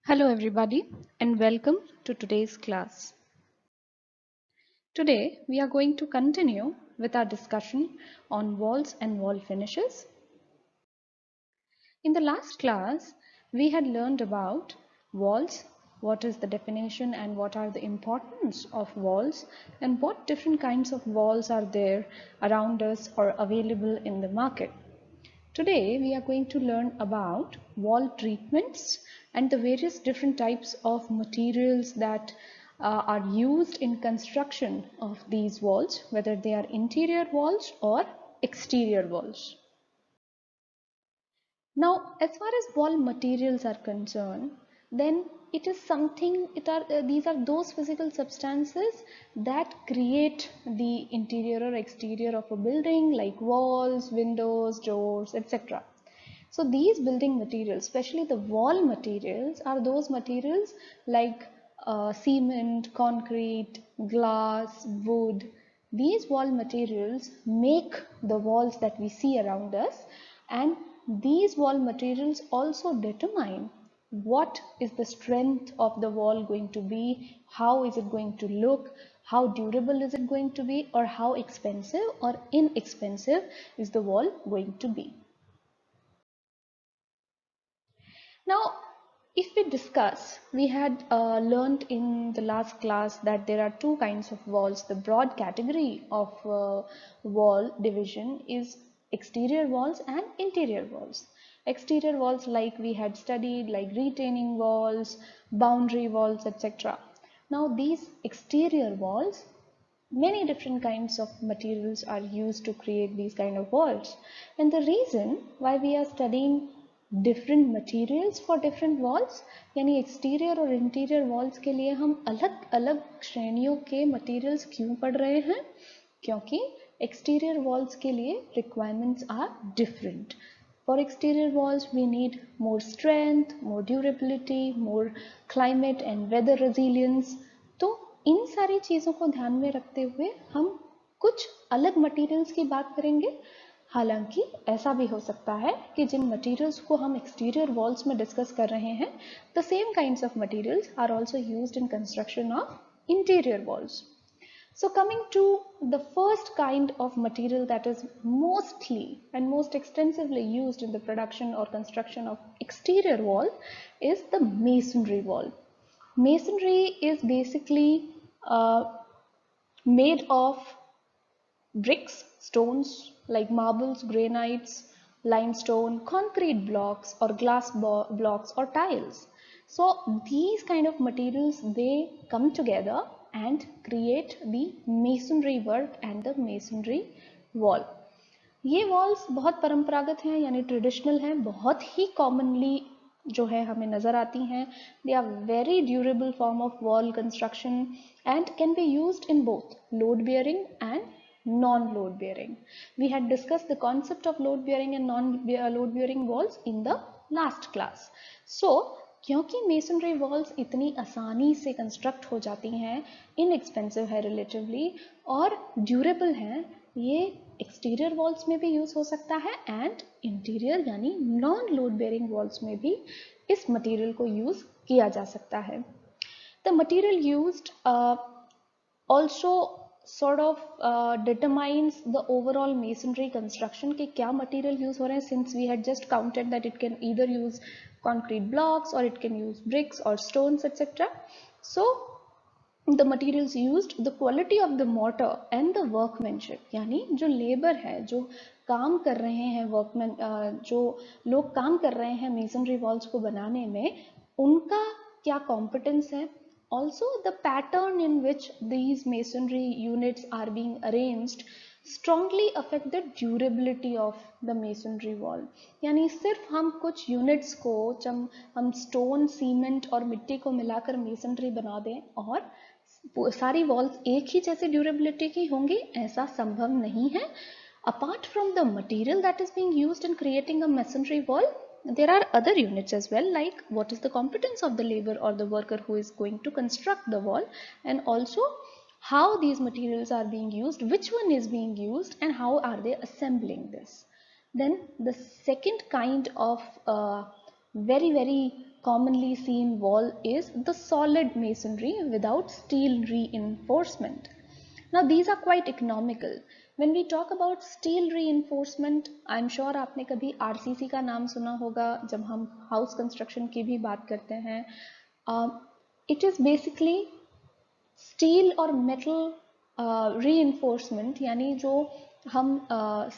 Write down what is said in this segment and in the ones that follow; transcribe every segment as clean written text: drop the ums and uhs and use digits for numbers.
Hello everybody and welcome to today's class. Today we are going to continue with our discussion on walls and wall finishes. In the last class we had learned about walls, what is the definition and what are the importance of walls and what different kinds of walls are there around us or available in the market. Today we are going to learn about wall treatments and the various different types of materials that are used in construction of these walls, whether they are interior walls or exterior walls. Now, as far as wall materials are concerned, then it is something, these are those physical substances that create the interior or exterior of a building, like walls, windows, doors, etc. So these building materials, especially the wall materials, are those materials like cement, concrete, glass, wood. These wall materials make the walls that we see around us, and these wall materials also determine what is the strength of the wall going to be, how is it going to look, how durable is it going to be, or how expensive or inexpensive is the wall going to be. Now, if we discuss, we had learned in the last class that there are two kinds of walls. The broad category of wall division is exterior walls and interior walls. Exterior walls, like we had studied, like retaining walls, boundary walls, etc. Now these exterior walls, many different kinds of materials are used to create these kind of walls, and the reason why we are studying different materials for different walls, यानी exterior और interior walls के लिए हम अलग अलग श्रेणियों के materials क्यों पढ़ रहे हैं, क्योंकि exterior walls के लिए requirements are different. For exterior walls we need more strength, more durability, more climate and weather resilience. तो इन सारी चीज़ों को ध्यान में रखते हुए हम कुछ अलग मटेरियल्स की बात करेंगे. हालांकि ऐसा भी हो सकता है कि जिन मटेरियल्स को हम एक्सटीरियर वॉल्स में डिस्कस कर रहे हैं, the same kinds of materials are also used in construction of interior walls. So coming to the first kind of material that is mostly and most extensively used in the production or construction of exterior wall is the masonry wall. Masonry is basically made of bricks, stones like marbles, granites, limestone, concrete blocks or glass blocks or tiles. So these kind of materials, they come together and create the masonry work and the masonry wall. ये walls बहुत परंपरागत हैं, यानी traditional हैं, बहुत ही commonly जो है हमें नज़र आती हैं. They are very durable form of wall construction and can be used in both load bearing एंड non-load bearing. We had discussed the concept of load bearing and non-load bearing walls in the last class. So क्योंकि masonry walls इतनी आसानी से construct हो जाती हैं, inexpensive है relatively और ड्यूरेबल हैं, ये एक्सटीरियर वॉल्स में भी यूज हो सकता है एंड इंटीरियर यानी नॉन लोड बेयरिंग वॉल्स में भी इस मटेरियल को यूज किया जा सकता है. The material used also sort of determines the overall masonry construction कि क्या material use हो रहे हैं, since we had just counted that it can either use concrete blocks or it can use bricks or stones etc. So the materials used, the quality of the mortar and the workmanship, यानी जो labour है, जो काम कर रहे हैं workman, जो लोग काम कर रहे हैं मेसनरी वॉल्स को बनाने में, उनका क्या कॉम्पिटेंस है. Also the pattern in which these masonry units are being arranged strongly affect the durability of the masonry wall. यानी सिर्फ हम कुछ यूनिट्स को हम स्टोन, सीमेंट और मिट्टी को मिलाकर मेसनरी बना दें और सारी वॉल्स एक ही जैसे ड्यूरेबिलिटी की होंगी, ऐसा संभव नहीं है. Apart from the material that is being used in creating a masonry wall, there are other units as well, like what is the competence of the labor or the worker who is going to construct the wall, and also how these materials are being used, which one is being used, and how are they assembling this. Then the second kind of very commonly seen wall is the solid masonry without steel reinforcement. Now these are quite economical. When we talk about steel reinforcement, I'm sure आपने कभी RCC का नाम सुना होगा जब हम house construction की भी बात करते हैं. It is basically स्टील और मेटल रीइंफोर्समेंट, यानी जो हम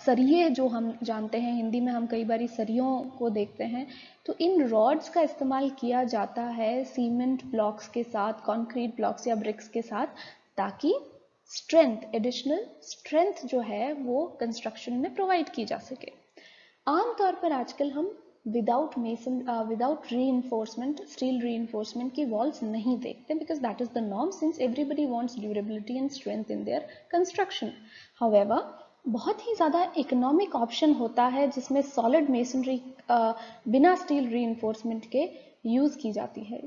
सरिये जो हम जानते हैं, हिंदी में हम कई बार सरियों को देखते हैं, तो इन रॉड्स का इस्तेमाल किया जाता है सीमेंट ब्लॉक्स के साथ, कंक्रीट ब्लॉक्स या ब्रिक्स के साथ, ताकि स्ट्रेंथ, एडिशनल स्ट्रेंथ जो है वो कंस्ट्रक्शन में प्रोवाइड की जा सके. आमतौर पर आजकल हम विदाउट रीइंफोर्समेंट, स्टील रीइंफोर्समेंट की वॉल्स नहीं देखते, because that is the norm since everybody wants durability and strength in their construction. However, बहुत ही ज़्यादा इकोनॉमिक ऑप्शन होता है जिसमें सॉलिड मेसनरी बिना स्टील रीइंफोर्समेंट के यूज़ की जाती है.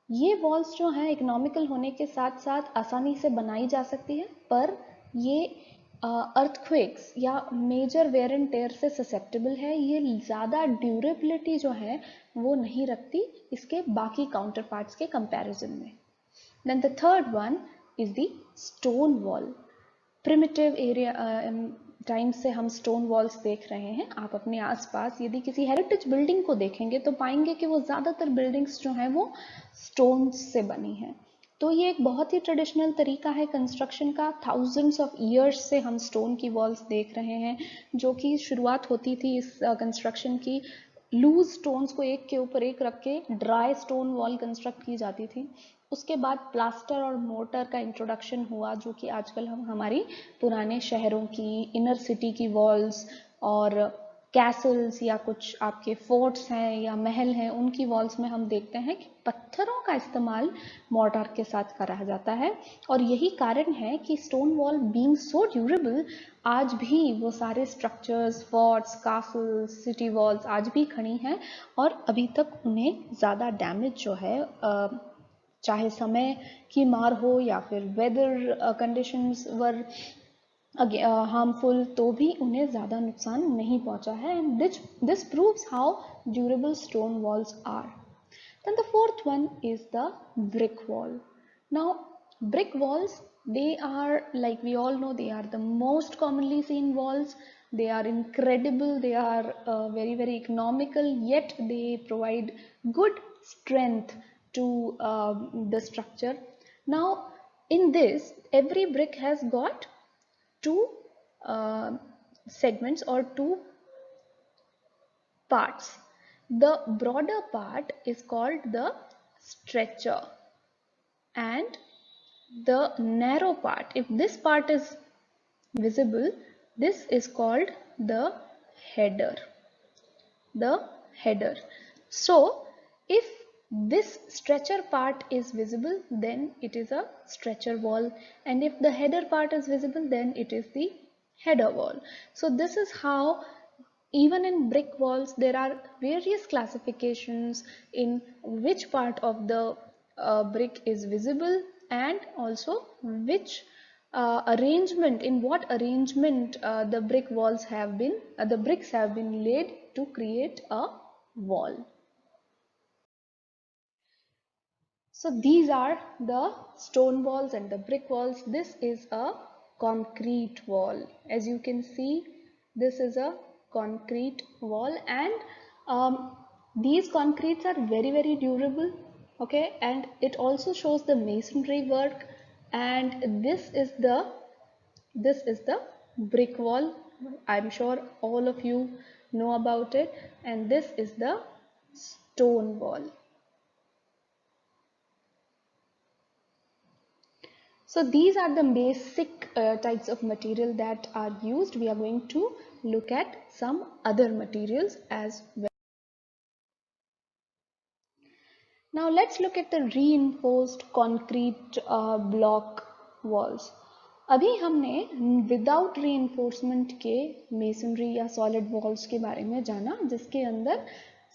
ये वॉल्स जो हैं इकोनॉमिकल होने के साथ साथ आसानी से बनाई जा सकती है, पर ये अर्थक्वेक्स या मेजर वेयर एंड टेयर से ससेप्टेबल है. ये ज़्यादा ड्यूरेबिलिटी जो है वो नहीं रखती इसके बाकी काउंटर पार्ट्स के कंपैरिजन में. Then the third one is the stone wall. Primitive era time से हम स्टोन वॉल्स देख रहे हैं. आप अपने आसपास यदि किसी हेरिटेज बिल्डिंग को देखेंगे तो पाएंगे कि वो ज़्यादातर बिल्डिंग्स जो हैं वो स्टोन से बनी हैं. तो ये एक बहुत ही ट्रेडिशनल तरीका है कंस्ट्रक्शन का. थाउजेंड्स ऑफ ईयर्स से हम स्टोन की वॉल्स देख रहे हैं, जो कि शुरुआत होती थी इस कंस्ट्रक्शन की लूज स्टोन्स को एक के ऊपर एक रख के ड्राई स्टोन वॉल कंस्ट्रक्ट की जाती थी. उसके बाद प्लास्टर और मोर्टर का इंट्रोडक्शन हुआ, जो कि आजकल हम हमारी पुराने शहरों की, इनर सिटी की वॉल्स और कैसल्स या कुछ आपके फोर्ट्स हैं या महल हैं उनकी वॉल्स में हम देखते हैं कि पत्थरों का इस्तेमाल मॉर्टार के साथ करा जाता है. और यही कारण है कि stone wall being so durable आज भी वो सारे structures, forts, castles, city walls आज भी खड़ी हैं और अभी तक उन्हें ज़्यादा डैमेज जो है, चाहे समय की मार हो या फिर वेदर कंडीशंस वर हार्मफुल, तो भी उन्हें ज़्यादा नुकसान नहीं पहुंचा है. And this proves how durable stone walls are. Then the fourth one is the brick wall. Now, brick walls, they are, like we all know, they are the most commonly seen walls. They are incredible. They are very, very economical, yet they provide good strength to the structure. Now, in this, every brick has got two segments or two parts. The broader part is called the stretcher, and the narrow part, if this part is visible, this is called the header. The header. So if this stretcher part is visible, then it is a stretcher wall, and if the header part is visible, then it is the header wall. So this is how, even in brick walls, there are various classifications in which part of the brick is visible, and also which arrangement, in what arrangement the brick walls have been, the bricks have been laid to create a wall. So these are the stone walls and the brick walls. This is a concrete wall. As you can see, this is a concrete wall, and these concretes are very, very durable. Okay, and it also shows the masonry work. And this is the brick wall. I'm sure all of you know about it. And this is the stone wall. So these are the basic types of material that are used. We are going to look at some other materials as well. Now let's look at the reinforced concrete block walls. अभी हमने without reinforcement के masonry या solid walls के बारे में जाना, जिसके अंदर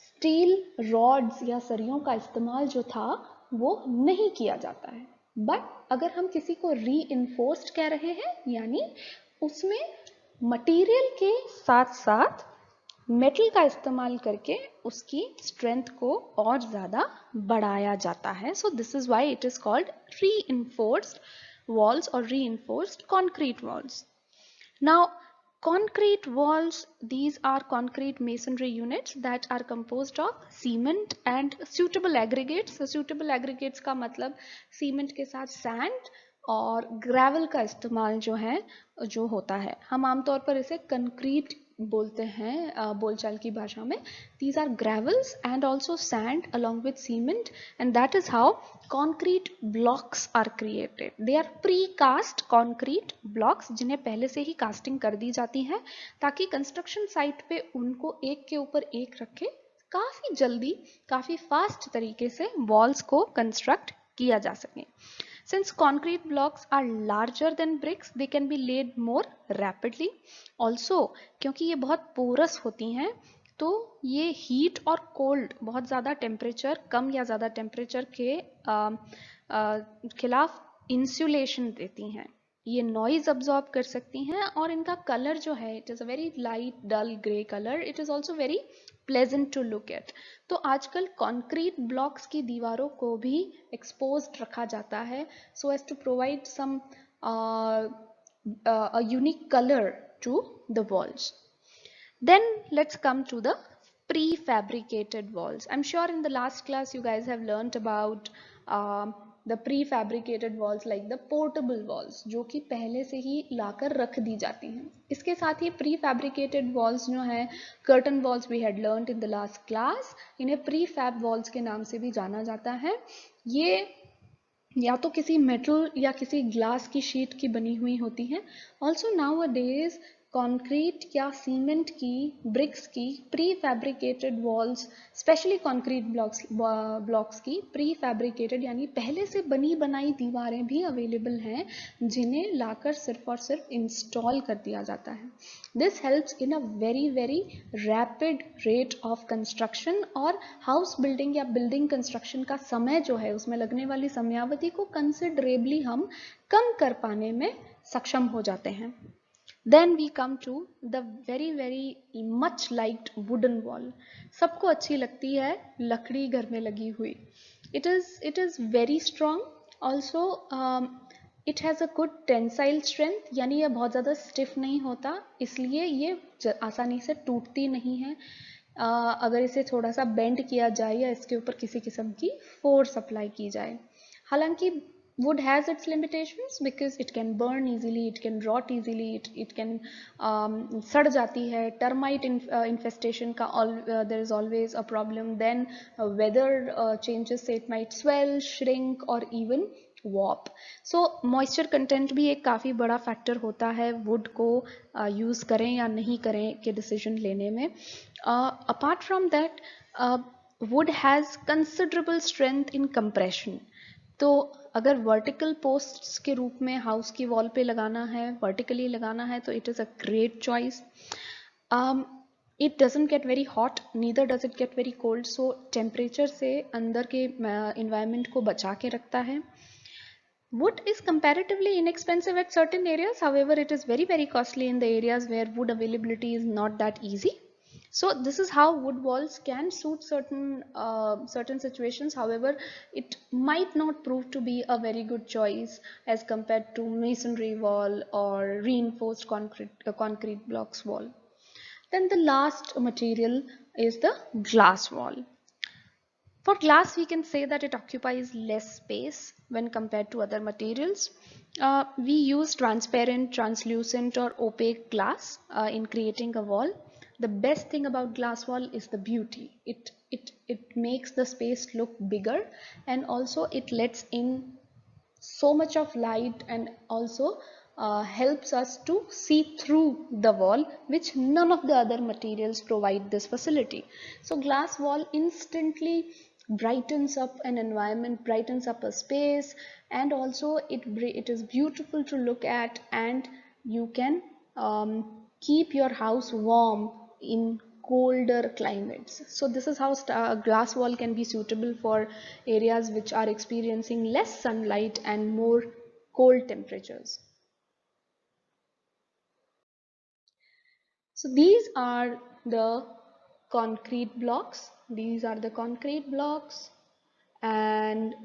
स्टील रॉड्स या सरियों का इस्तेमाल जो था वो नहीं किया जाता है. बट अगर हम किसी को रीइंफोर्स्ड कह रहे हैं, यानी उसमें मटेरियल के साथ साथ मेटल का इस्तेमाल करके उसकी स्ट्रेंथ को और ज़्यादा बढ़ाया जाता है. So this is why it is called reinforced walls or reinforced concrete walls. Now, concrete walls, these are concrete masonry units that are composed of cement and suitable aggregates. So, suitable aggregates का मतलब cement के साथ sand और gravel का इस्तेमाल जो होता है, हम आमतौर पर इसे कंक्रीट बोलते हैं बोलचाल की भाषा में. These are gravels and also sand along with cement, and that is how concrete blocks are created. They are pre-cast concrete blocks जिन्हें पहले से ही कास्टिंग कर दी जाती है ताकि कंस्ट्रक्शन साइट पे उनको एक के ऊपर एक रखे काफ़ी जल्दी काफ़ी फास्ट तरीके से वॉल्स को कंस्ट्रक्ट किया जा सके. Since concrete blocks are larger than bricks, they can be laid more rapidly. Also, क्योंकि ये बहुत पोरस होती हैं, तो ये हीट और कोल्ड बहुत ज़्यादा टेम्परेचर, कम या ज़्यादा टेम्परेचर के खिलाफ इंसुलेशन देती हैं. ये नॉइज अब्जॉर्ब कर सकती हैं और इनका कलर जो है, it is a very light dull grey colour. It is also very pleasant to look at. तो आजकल कंक्रीट ब्लॉक्स की दीवारों को भी एक्सपोज्ड रखा जाता है so as to provide some a unique color to the walls. Then let's come to the prefabricated walls. I'm sure in the last class you guys have learnt about the prefabricated walls like the portable walls जो कि पहले से ही लाकर रख दी जाती हैं. इसके साथ ही prefabricated walls जो हैं curtain walls we had learnt in the last class, इन्हें prefab walls के नाम से भी जाना जाता है. ये या तो किसी मेटल या किसी ग्लास की शीट की बनी हुई होती हैं. ऑल्सो नाउ अ डेज कंक्रीट या सीमेंट की, ब्रिक्स की pre fabricated walls, specially concrete blocks की प्री फैब्रिकेटेड यानी पहले से बनी बनाई दीवारें भी अवेलेबल हैं जिन्हें लाकर सिर्फ और सिर्फ इंस्टॉल कर दिया जाता है. This helps in a very very rapid rate of construction और हाउस बिल्डिंग या बिल्डिंग कंस्ट्रक्शन का समय जो है, उसमें लगने वाली समयावधि को कंसिडरेबली हम कम कर पाने में सक्षम हो जाते हैं. Then we come to the very very much liked wooden wall. सबको अच्छी लगती है लकड़ी घर में लगी हुई. It is very strong. Also it has a good tensile strength, यानी ये बहुत ज़्यादा stiff नहीं होता, इसलिए ये आसानी से टूटती नहीं है. अगर इसे थोड़ा सा बेंड किया जाए या इसके ऊपर किसी किस्म की फोर्स अप्लाई की जाए. हालांकि wood has its limitations because it can burn easily, it can rot easily, it can सड़ जाती है. termite infestation का there is always a problem. Then weather changes say it might swell, shrink or even warp. So moisture content भी एक काफ़ी बड़ा factor होता है wood को यूज़ करें या नहीं करें के डिसीजन लेने में. apart from that wood has considerable strength in compression. तो अगर वर्टिकल पोस्ट्स के रूप में हाउस की वॉल पे लगाना है, वर्टिकली लगाना है, तो it is a great choice. It doesn't get very hot, neither does it get very cold, so temperature से अंदर के इन्वायरमेंट को बचा के रखता है. Wood is comparatively inexpensive at certain areas, however it is very very costly in the areas where wood availability is not that easy. So this is how wood walls can suit certain situations. However, it might not prove to be a very good choice as compared to masonry wall or reinforced concrete blocks wall. Then the last material is the glass wall. For glass, we can say that it occupies less space when compared to other materials. We use transparent, translucent or opaque glass in creating a wall. The best thing about glass wall is the beauty. It makes the space look bigger, and also it lets in so much of light, and also helps us to see through the wall, which none of the other materials provide this facility. So glass wall instantly brightens up an environment, brightens up a space, and also it is beautiful to look at, and you can keep your house warm in colder climates. So this is how glass wall can be suitable for areas which are experiencing less sunlight and more cold temperatures. So these are the concrete blocks. These are the concrete blocks, and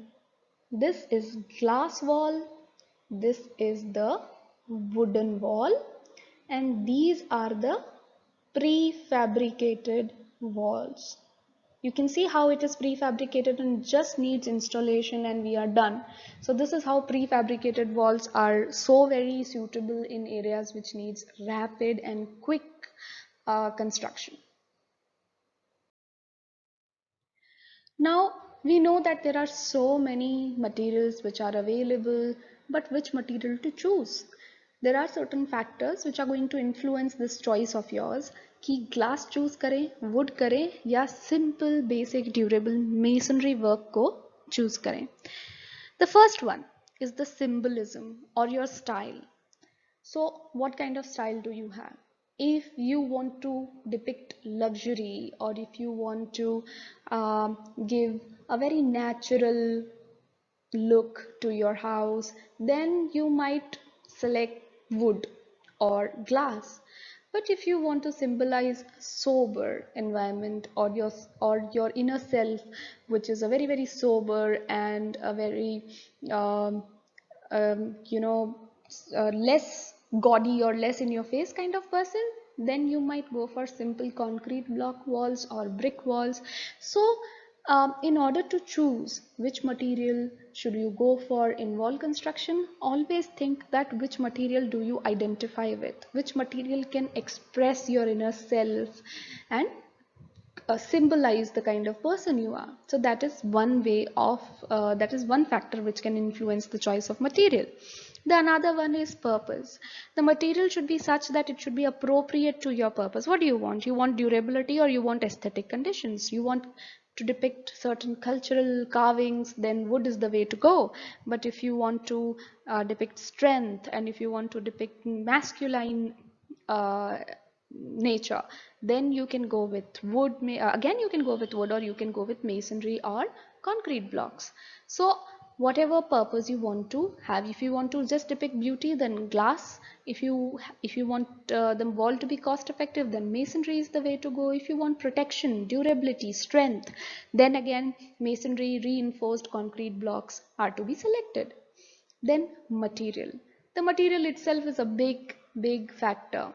this is glass wall, this is the wooden wall, and these are the prefabricated walls. You can see how it is prefabricated and just needs installation and we are done. So this is how prefabricated walls are so very suitable in areas which needs rapid and quick construction. Now we know that there are so many materials which are available, but which material to choose? There are certain factors which are going to influence this choice of yours कि glass choose करें, wood करें या simple basic durable masonry work को choose करें. The first one is the symbolism or your style. So what kind of style do you have? If you want to depict luxury, or if you want to give a very natural look to your house, then you might select wood or glass. But if you want to symbolize sober environment, or your inner self, which is a very very sober and a very um, you know, less gaudy or less in your face kind of person, then you might go for simple concrete block walls or brick walls. So in order to choose which material should you go for in wall construction, always think that which material do you identify with, which material can express your inner self and symbolize the kind of person you are. So that is one way of that is one factor which can influence the choice of material. The another one is purpose. The material should be such that it should be appropriate to your purpose. What do you want? You want durability or you want aesthetic conditions? You want to depict certain cultural carvings, then wood is the way to go. But if you want to depict strength, and if you want to depict masculine uh, nature, then you can go with wood. Again, you can go with wood, or you can go with masonry or concrete blocks. So whatever purpose you want to have, if you want to just depict beauty, then glass. If you want the wall to be cost effective, then masonry is the way to go. If you want protection, durability, strength, then again masonry reinforced concrete blocks are to be selected. Then material. The material itself is a big factor.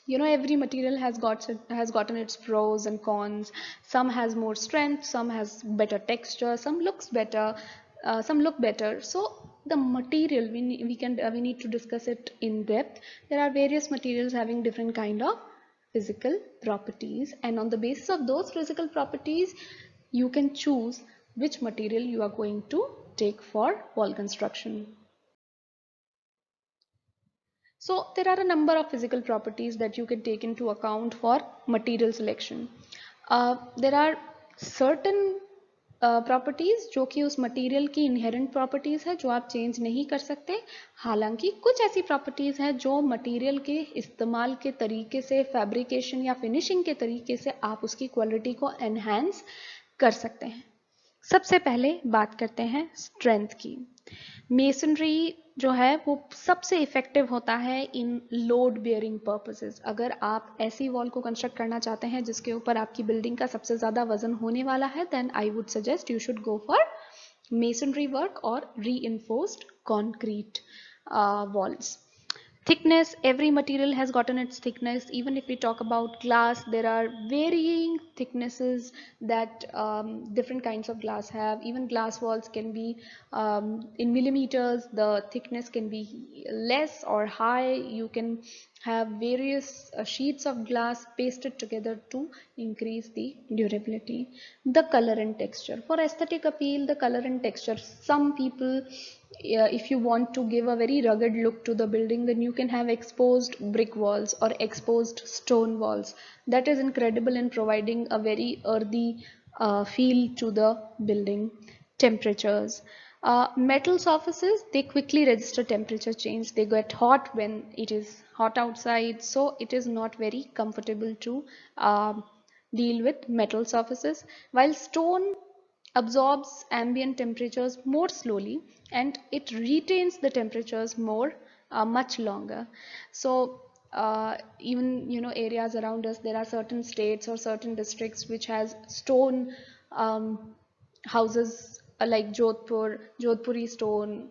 You know, every material has gotten its pros and cons. Some has more strength, some has better texture, some looks better, some look better. So the material, we need to discuss it in depth. There are various materials having different kind of physical properties, and on the basis of those physical properties you can choose which material you are going to take for wall construction. So there are a number of physical properties that you can take into account for material selection. There are certain properties जो कि उस material की inherent properties है, जो आप change नहीं कर सकते. हालांकि कुछ ऐसी प्रॉपर्टीज हैं जो मटेरियल के इस्तेमाल के तरीके से, फैब्रिकेशन या फिनिशिंग के तरीके से आप उसकी क्वालिटी को एनहांस कर सकते हैं. सबसे पहले बात करते हैं स्ट्रेंथ की. मेसनरी जो है वो सबसे इफेक्टिव होता है इन लोड बेयरिंग पर्पसेस. अगर आप ऐसी वॉल को कंस्ट्रक्ट करना चाहते हैं जिसके ऊपर आपकी बिल्डिंग का सबसे ज़्यादा वजन होने वाला है, then I would suggest you should go for masonry work or reinforced concrete walls. Thickness, every material has gotten its thickness. Even if we talk about glass, there are varying thicknesses that different kinds of glass have. Even glass walls can be in millimeters. The thickness can be less or high. You can have various sheets of glass pasted together to increase the durability. The color and texture, for aesthetic appeal, the color and texture, some people, if you want to give a very rugged look to the building, then you can have exposed brick walls or exposed stone walls. That is incredible in providing a very earthy feel to the building. Temperatures, metal surfaces, they quickly register temperature change. They get hot when it is hot outside, so it is not very comfortable to deal with metal surfaces, while stone absorbs ambient temperatures more slowly and it retains the temperatures more much longer. So even areas around us, there are certain states or certain districts which has stone houses, like Jodhpuri stone.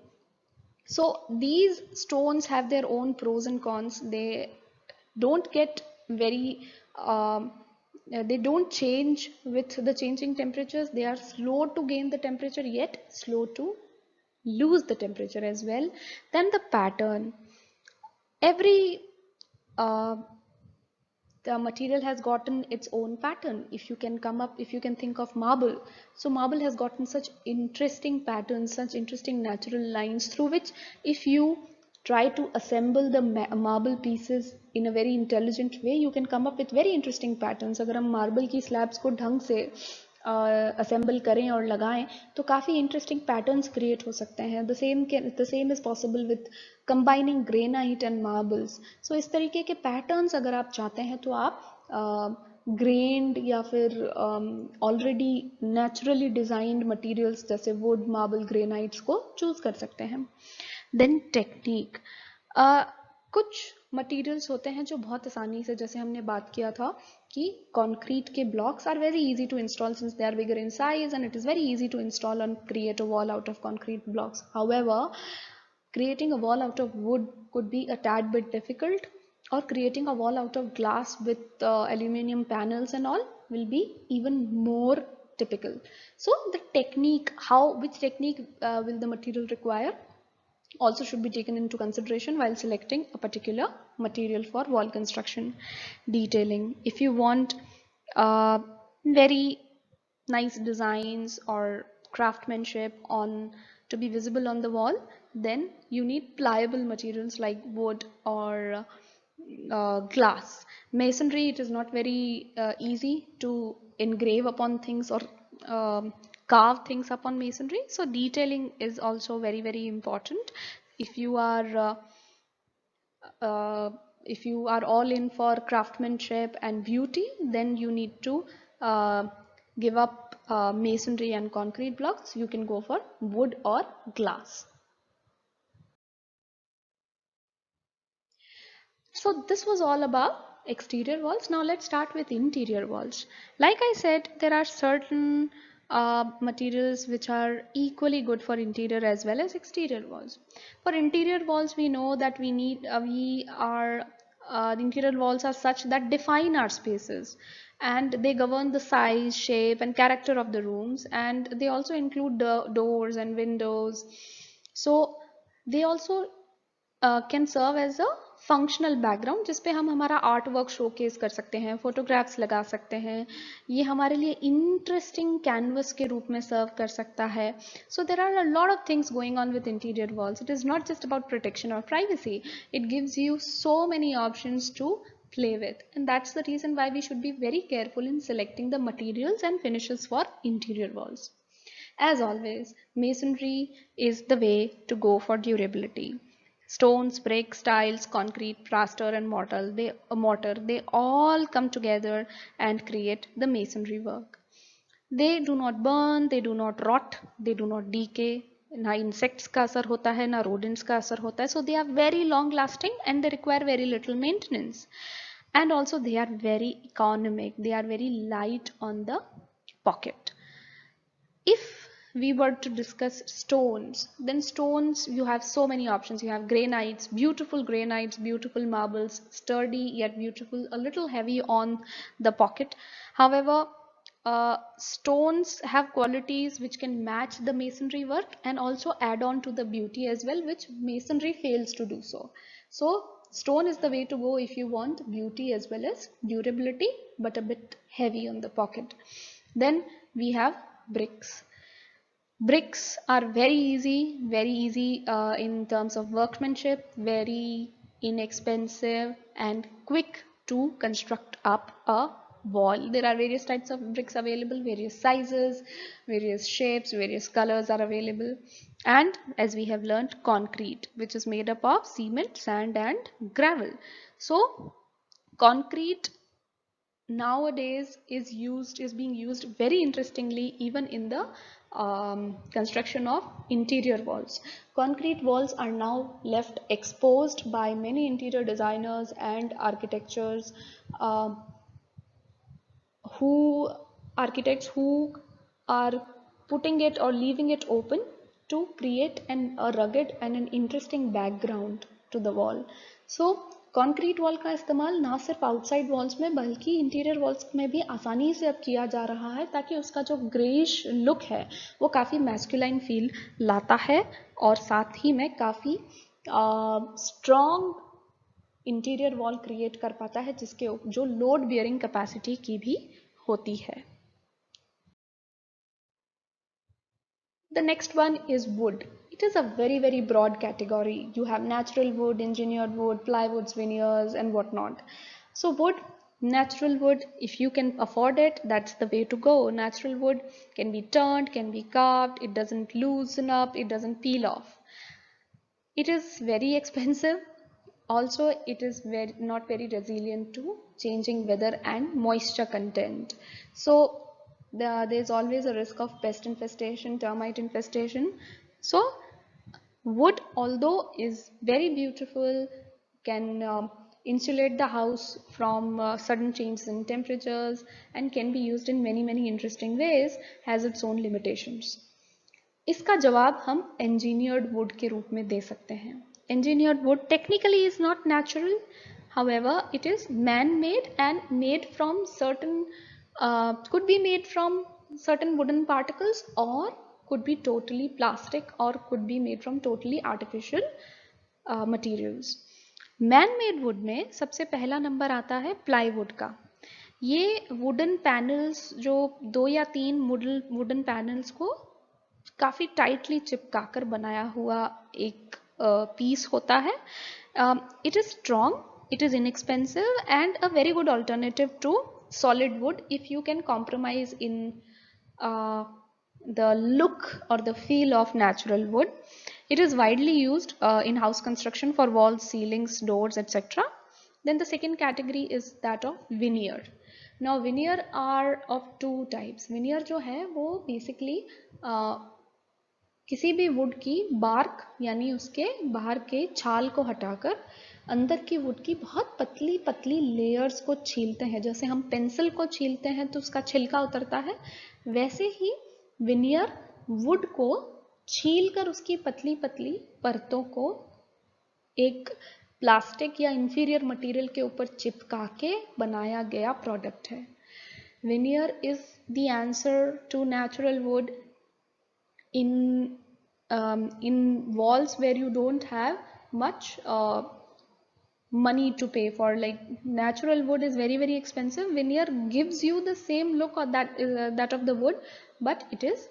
So these stones have their own pros and cons. They don't get very they don't change with the changing temperatures. They are slow to gain the temperature, yet slow to lose the temperature as well. Then the pattern. Every uh, the material has gotten its own pattern. If you can think of marble, so marble has gotten such interesting patterns, such interesting natural lines, through which if you try to assemble the marble pieces in a very intelligent way, you can come up with very interesting patterns. अगर हम marble की slabs को ढंग से assemble करें और लगाएं तो काफ़ी इंटरेस्टिंग पैटर्न्स क्रिएट हो सकते हैं. The same is possible with combining granite and marbles. So इस तरीके के पैटर्न्स अगर आप चाहते हैं तो आप ग्रेन्ड या फिर ऑलरेडी नेचुरली डिज़ाइंड मटेरियल्स जैसे वुड, मार्बल, ग्रेनाइट्स को चूज़ कर सकते हैं. Then technique. कुछ मटेरियल्स होते हैं जो बहुत आसानी से, जैसे हमने बात किया था कि कंक्रीट के blocks are very easy to install since they are bigger in size and it is very easy to install and create a wall out of concrete blocks. However, creating a wall out of wood could be a tad bit difficult, or creating a wall out of glass with aluminum panels and all will be even more typical. So the technique, which technique will the material require, also should be taken into consideration while selecting a particular material for wall construction. Detailing. If you want very nice designs or craftsmanship to be visible on the wall, then you need pliable materials like wood or glass. Masonry, it is not very easy to engrave upon things or carve things upon masonry. So detailing is also very, very important. If you are all in for craftsmanship and beauty, then you need to give up masonry and concrete blocks. You can go for wood or glass. So this was all about exterior walls. Now let's start with interior walls. Like I said, there are certain materials which are equally good for interior as well as exterior walls. For interior walls, we know that the interior walls are such that define our spaces, and they govern the size, shape and character of the rooms, and they also include the doors and windows. So they also can serve as a functional background जिस पे हम हमारा art work showcase कर सकते हैं, photographs लगा सकते हैं. ये हमारे लिए इंटरेस्टिंग कैनवस के रूप में सर्व कर सकता है. So there are a lot of things going on with interior walls. It is not just about protection और privacy. It gives you so many options to play with, and that's the reason why we should be very careful in selecting the materials and finishes for interior walls. As always, masonry is the way to go for durability. Stones, bricks, tiles, concrete, plaster and mortar, they all come together and create the masonry work. They do not burn, they do not rot, they do not decay. ना insects का असर होता है, ना rodents का असर होता है. So they are very long lasting and they require very little maintenance. And also they are very economic. They are very light on the pocket. If we were to discuss stones, then stones, you have so many options. You have granites, beautiful marbles, sturdy yet beautiful, a little heavy on the pocket. However, stones have qualities which can match the masonry work and also add on to the beauty as well, which masonry fails to do so. So stone is the way to go if you want beauty as well as durability, but a bit heavy on the pocket. Then we have bricks. Bricks are very easy in terms of workmanship, very inexpensive and quick to construct up a wall. There are various types of bricks available, various sizes, various shapes, various colors are available. And as we have learned, concrete, which is made up of cement, sand and gravel. So concrete nowadays is being used very interestingly even in the construction of interior walls. Concrete walls are now left exposed by many interior designers and architectures uh, who architects who are putting it or leaving it open to create a rugged and an interesting background to the wall. So concrete wall का इस्तेमाल ना सिर्फ outside walls में बल्कि interior walls में भी आसानी से अब किया जा रहा है, ताकि उसका जो ग्रेइश लुक है वो काफ़ी मैस्कुलाइन फील लाता है और साथ ही में काफ़ी स्ट्रॉन्ग इंटीरियर वॉल क्रिएट कर पाता है, जिसके जो लोड बियरिंग कैपेसिटी की भी होती है. The next one is wood. It is a very broad category. You have natural wood, engineered wood, plywoods, veneers, and whatnot. So wood, natural wood, if you can afford it, that's the way to go. Natural wood can be turned, can be carved, it doesn't loosen up, it doesn't peel off. It is very expensive. Also, it is not very resilient to changing weather and moisture content. So there's always a risk of pest infestation, termite infestation. So wood, although is very beautiful, can insulate the house from sudden changes in temperatures and can be used in many interesting ways, has its own limitations. इसका जवाब हम engineered wood के रूप में दे सकते हैं. Engineered wood technically is not natural, however it is man-made and made from certain could be made from certain wooden particles, or could be totally plastic, or could be made from totally artificial materials. Man-made wood में सबसे पहला number आता है plywood का. ये wooden panels, जो 2 या 3 wooden panels को काफ़ी टाइटली चिपकाकर बनाया हुआ एक पीस होता है. It is strong, it is inexpensive and a very good alternative to solid wood if you can compromise in the look or the feel of natural wood. It is widely used in house construction for walls, ceilings, doors, etc. Then the second category is that of veneer. Now veneer are of two types. Veneer जो है वो basically किसी भी would की bark यानी उसके बाहर के छाल को हटाकर अंदर की वुड की बहुत पतली पतली लेयर्स को छीलते हैं. जैसे हम पेंसिल को छीलते हैं तो उसका छिलका उतरता है, वैसे ही विनियर वुड को छीलकर उसकी पतली पतली परतों को एक प्लास्टिक या इंफीरियर मटेरियल के ऊपर चिपका के बनाया गया प्रोडक्ट है. Veneer is the answer to natural wood in walls where you don't have much money to pay for. Like natural wood is very expensive. Veneer gives you the same look or that of the wood, but it is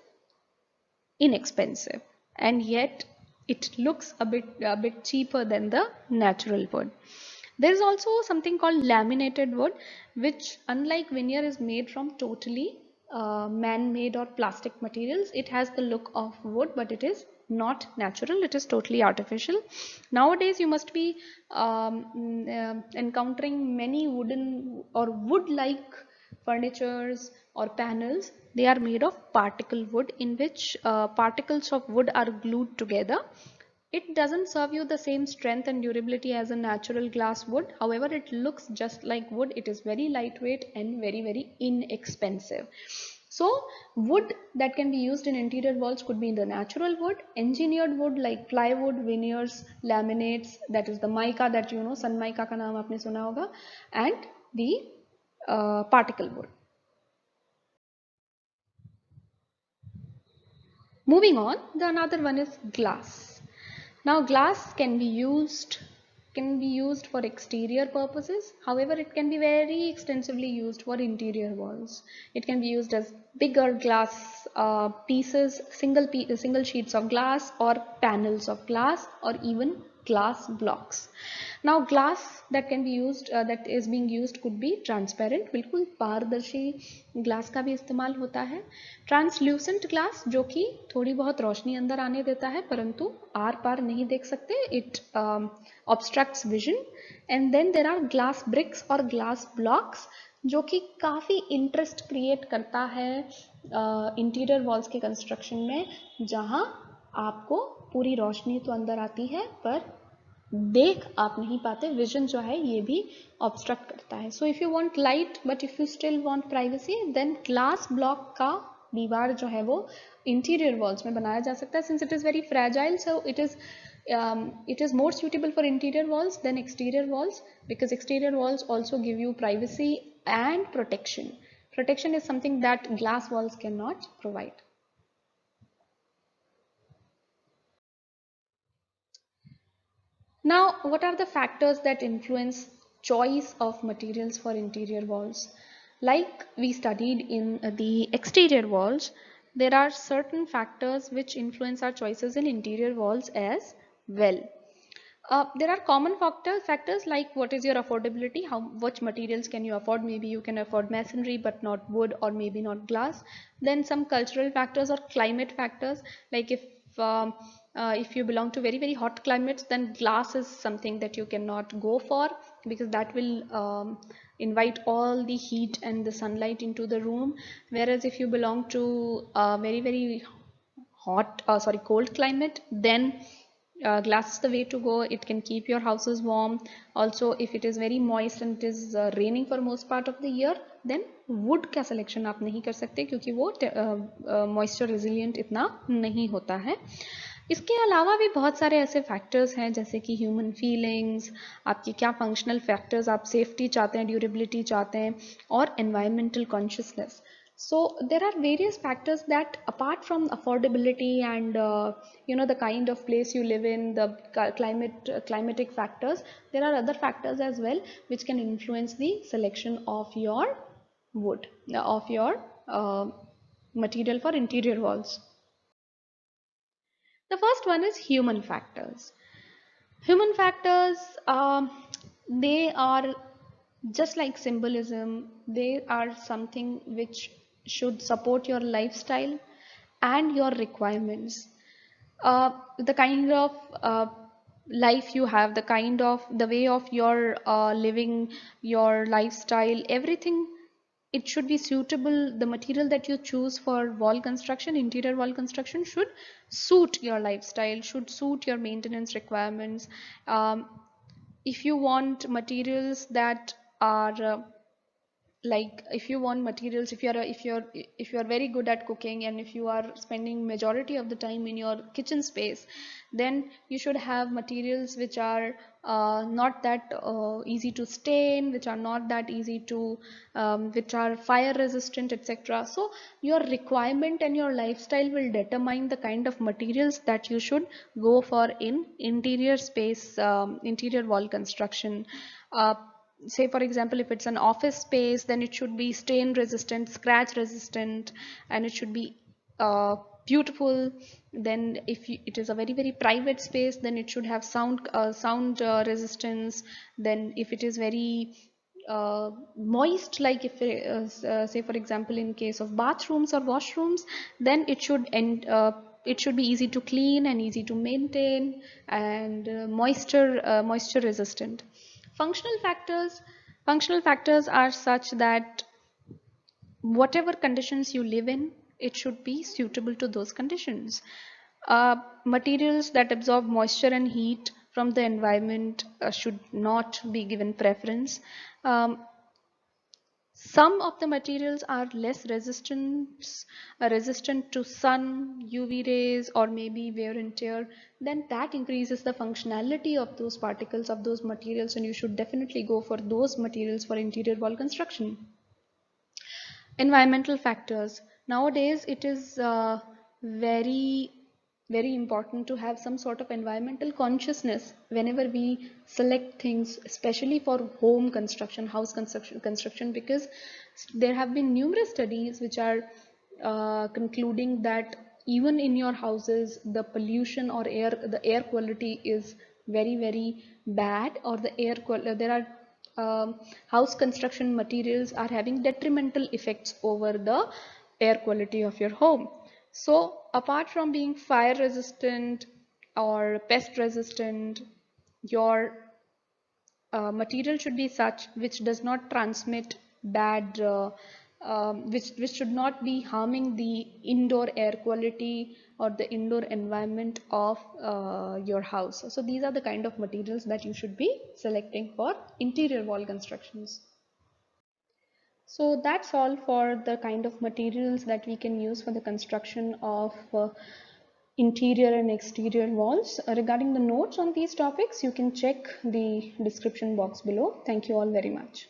inexpensive, and yet it looks a bit cheaper than the natural wood. There is also something called laminated wood, which unlike veneer is made from totally man-made or plastic materials. It has the look of wood, but it is not natural, it is totally artificial. Nowadays you must be encountering many wooden or wood-like furnitures or panels. They are made of particle wood, in which particles of wood are glued together. It doesn't serve you the same strength and durability as a natural glass would. However, it looks just like wood. It is very lightweight and very inexpensive. So wood that can be used in interior walls could be the natural wood, engineered wood like plywood, veneers, laminates, that is the mica that you know, sun mica का नाम आपने सुना होगा, and the particle wood. Moving on, the another one is glass. Now glass can be used for exterior purposes. However, it can be very extensively used for interior walls. It can be used as bigger glass pieces, single sheets of glass, or panels of glass, or even glass blocks. Now glass that can be used that is being used could be transparent, बिल्कुल पारदर्शी glass का भी इस्तेमाल होता है. Translucent glass जो कि थोड़ी बहुत रोशनी अंदर आने देता है परंतु आर पार नहीं देख सकते, it obstructs vision. And then there are glass bricks or glass blocks जो कि काफ़ी इंटरेस्ट क्रिएट करता है इंटीरियर वॉल्स के कंस्ट्रक्शन में, जहाँ आपको पूरी रोशनी तो अंदर आती है पर देख आप नहीं पाते, विजन जो है ये भी ऑब्स्ट्रक्ट करता है. So if you want light but if you still want privacy, then glass block का दीवार जो है वो इंटीरियर वॉल्स में बनाया जा सकता है. Since it is very fragile, so it is more suitable for interior walls than exterior walls, because exterior walls also give you privacy and protection. Protection is something that glass walls cannot provide. Now, what are the factors that influence choice of materials for interior walls? Like we studied in the exterior walls, there are certain factors which influence our choices in interior walls as well. There are common factors like what is your affordability, how which materials can you afford. Maybe you can afford masonry but not wood, or maybe not glass. Then some cultural factors or climate factors, like if you belong to very hot climates, then glass is something that you cannot go for, because that will invite all the heat and the sunlight into the room. Whereas if you belong to very cold climate, then glass is the way to go. It can keep your houses warm. Also, if it is very moist and it is raining for most part of the year, then wood का selection आप नहीं कर सकते, क्योंकि वो moisture resilient इतना नहीं होता है. इसके अलावा भी बहुत सारे ऐसे फैक्टर्स हैं, जैसे कि ह्यूमन फीलिंग्स, आपकी क्या फंक्शनल फैक्टर्स, आप सेफ्टी चाहते हैं, ड्यूरेबिलिटी चाहते हैं, और environmental consciousness. So there are various factors that, apart from affordability and the kind of place you live in, the climatic factors, there are other factors as well which can influence the selection of your wood, of your uh, material for interior walls. The first one is human factors. Human factors, they are just like symbolism. They are something which should support your lifestyle and your requirements. The kind of life you have, the way of your living, your lifestyle, everything, it should be suitable. The material that you choose for wall construction, interior wall construction, should suit your lifestyle, should suit your maintenance requirements. If you want materials that are like, if you want materials, if you are very good at cooking, and if you are spending majority of the time in your kitchen space, then you should have materials which are not that easy to stain, which are not that easy to which are fire resistant, etc. So your requirement and your lifestyle will determine the kind of materials that you should go for in interior space, interior wall construction. Say for example, if it's an office space, then it should be stain resistant, scratch resistant, and it should be beautiful. Then if it is a very private space, then it should have sound resistance. Then if it is very moist, like if say for example in case of bathrooms or washrooms, then it should be easy to clean and easy to maintain, and moisture resistant. Functional factors. Functional factors are such that whatever conditions you live in, it should be suitable to those conditions. Materials that absorb moisture and heat from the environment should not be given preference. Some of the materials are less resistant to sun, UV rays, or maybe wear and tear. Then that increases the functionality of those particles, of those materials, and you should definitely go for those materials for interior wall construction. Environmental factors. Nowadays, it is very important to have some sort of environmental consciousness whenever we select things, especially for home construction, house construction, because there have been numerous studies which are concluding that even in your houses, the pollution or the air quality is very bad, or there are house construction materials are having detrimental effects over the air quality of your home. So apart from being fire resistant or pest resistant, your material should be such which does not transmit bad, which should not be harming the indoor air quality or the indoor environment of your house. So these are the kind of materials that you should be selecting for interior wall constructions. So that's all for the kind of materials that we can use for the construction of interior and exterior walls. Regarding the notes on these topics, you can check the description box below. Thank you all very much.